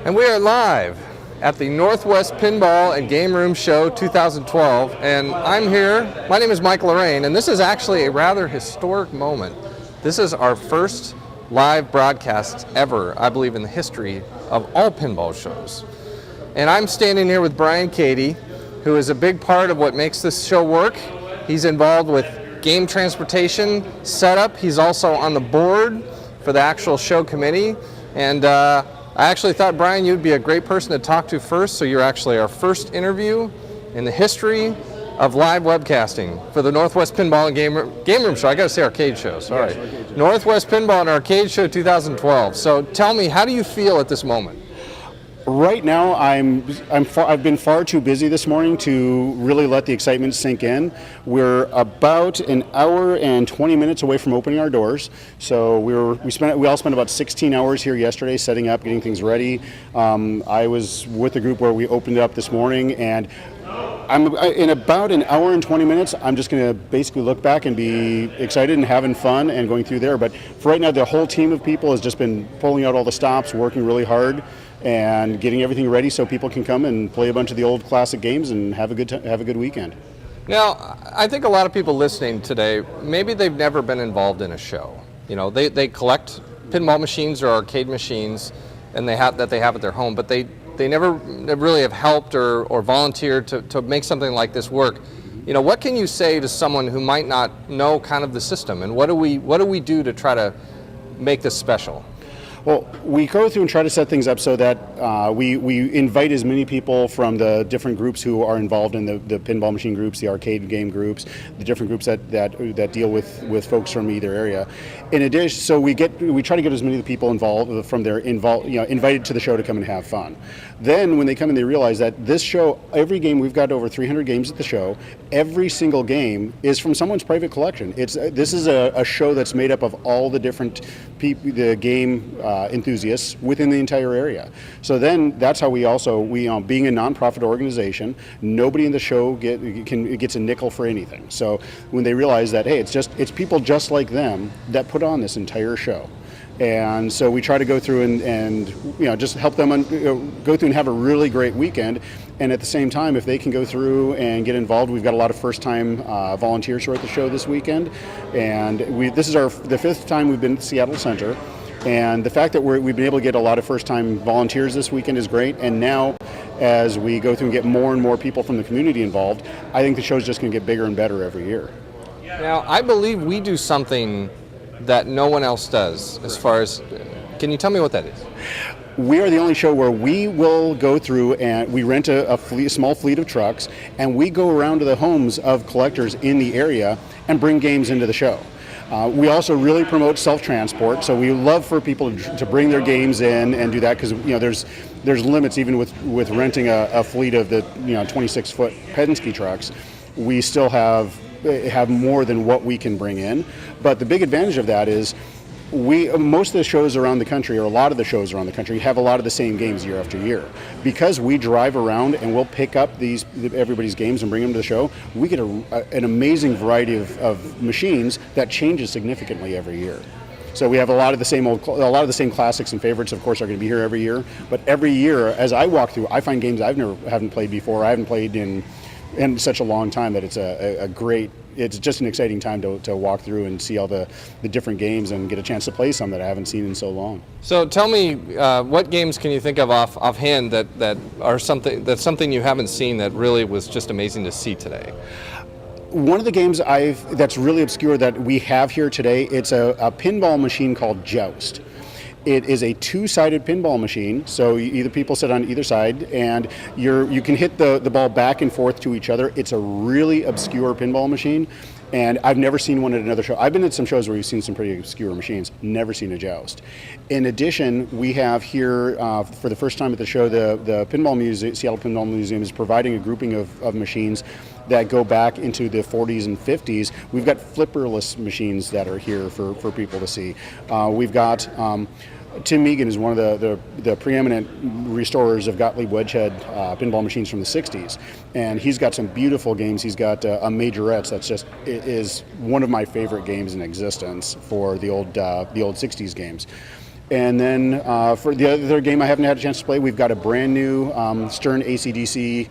And we are live at the Northwest Pinball and Game Room Show 2012, and I'm here. My name is Mike Lorrain, and this is actually a rather historic moment. This is our first live broadcast ever, I believe, in the history of all pinball shows. And I'm standing here with Brian Cady, who is a big part of what makes this show work. He's involved with game transportation setup. He's also on the board for the actual show committee. And I actually thought, Brian, you'd be a great person to talk to first, so you're actually our first interview in the history of live webcasting for the Northwest Pinball and Game Room Show. I gotta say Arcade Show, sorry. Yes, Northwest Pinball and Arcade Show 2012. So tell me, how do you feel at this moment? Right now, I've been far too busy this morning to really let the excitement sink in. We're about an hour and 20 minutes away from opening our doors. So we all spent about 16 hours here yesterday setting up, getting things ready. I was with the group where we opened it up this morning, and in about an hour and 20 minutes, I'm just going to basically look back and be excited and having fun and going through there. But for right now, the whole team of people has just been pulling out all the stops, working really hard, and getting everything ready so people can come and play a bunch of the old classic games and have a good weekend. Now, I think a lot of people listening today, maybe they've never been involved in a show. You know, they collect pinball machines or arcade machines, and they have at their home, but they never really have helped or volunteered to make something like this work. You know, what can you say to someone who might not know kind of the system, and what do we do to try to make this special? Well, we go through and try to set things up so that we invite as many people from the different groups who are involved in the pinball machine groups, the arcade game groups, the different groups that deal with folks from either area. In addition, so we try to get as many of the people involved invited to the show to come and have fun. Then when they come in, they realize that this show, every game, we've got over 300 games at the show. Every single game is from someone's private collection. This is a show that's made up of all the different people, the game enthusiasts within the entire area. So then that's how we being a nonprofit organization, nobody in the show gets a nickel for anything. So when they realize that, hey, it's people just like them that put on this entire show. And so we try to go through and just help them go through and have a really great weekend. And at the same time, if they can go through and get involved, we've got a lot of first-time volunteers who are at the show this weekend. And this is the fifth time we've been at the Seattle Center. And the fact that we've been able to get a lot of first-time volunteers this weekend is great. And now, as we go through and get more and more people from the community involved, I think the show's just going to get bigger and better every year. Now, I believe we do something that no one else does as far as, can you tell me what that is? We are the only show where we will go through and we rent a small fleet of trucks, and we go around to the homes of collectors in the area and bring games into the show. We also really promote self-transport, so we love for people to bring their games in and do that, because there's limits even with renting a fleet of the 26-foot Penske trucks. We still have more than what we can bring in, but the big advantage of that is most of the shows around the country, or a lot of the shows around the country, have a lot of the same games year after year. Because we drive around and we'll pick up everybody's games and bring them to the show, we get an amazing variety of machines that changes significantly every year. So we have a lot of the same classics and favorites, of course, are going to be here every year. But every year, as I walk through, I find games haven't played before. I haven't played in such a long time that it's just an exciting time to walk through and see all the different games and get a chance to play some that I haven't seen in so long. So tell me, what games can you think of offhand that are something you haven't seen that really was just amazing to see today? One of the games that's really obscure that we have here today, it's a pinball machine called Joust. It is a two-sided pinball machine, so either people sit on either side, and you can hit the ball back and forth to each other. It's a really obscure pinball machine, and I've never seen one at another show. I've been at some shows where we've seen some pretty obscure machines, never seen a Joust. In addition, we have here, for the first time at the show, the Pinball Museum, Seattle Pinball Museum is providing a grouping of machines that go back into the 40s and 50s. We've got flipperless machines that are here for people to see. We've got Tim Megan is one of the preeminent restorers of Gottlieb Wedgehead pinball machines from the 60s, and he's got some beautiful games. He's got a Majorettes that's just is one of my favorite games in existence for the old 60s games. And then for the other game I haven't had a chance to play, we've got a brand new Stern ACDC,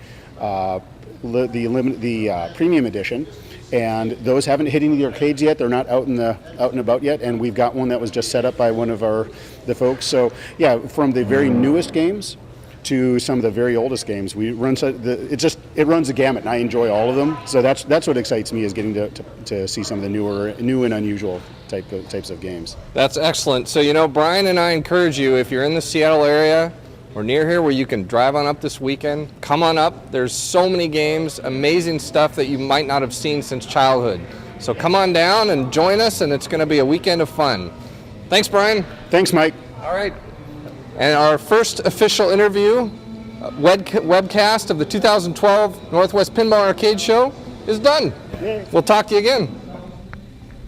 the premium edition. And those haven't hit any of the arcades yet. They're not out and about yet. And we've got one that was just set up by one of the folks. So yeah, from the very newest games to some of the very oldest games, it runs the gamut, and I enjoy all of them. So that's what excites me, is getting to see some of the new and unusual types of games. That's excellent. So Brian and I encourage you, if you're in the Seattle area or near here where you can drive on up this weekend, come on up. There's so many games, amazing stuff that you might not have seen since childhood. So come on down and join us, and it's going to be a weekend of fun. Thanks, Brian. Thanks, Mike. All right. And our first official interview, webcast of the 2012 Northwest Pinball Arcade Show is done. We'll talk to you again.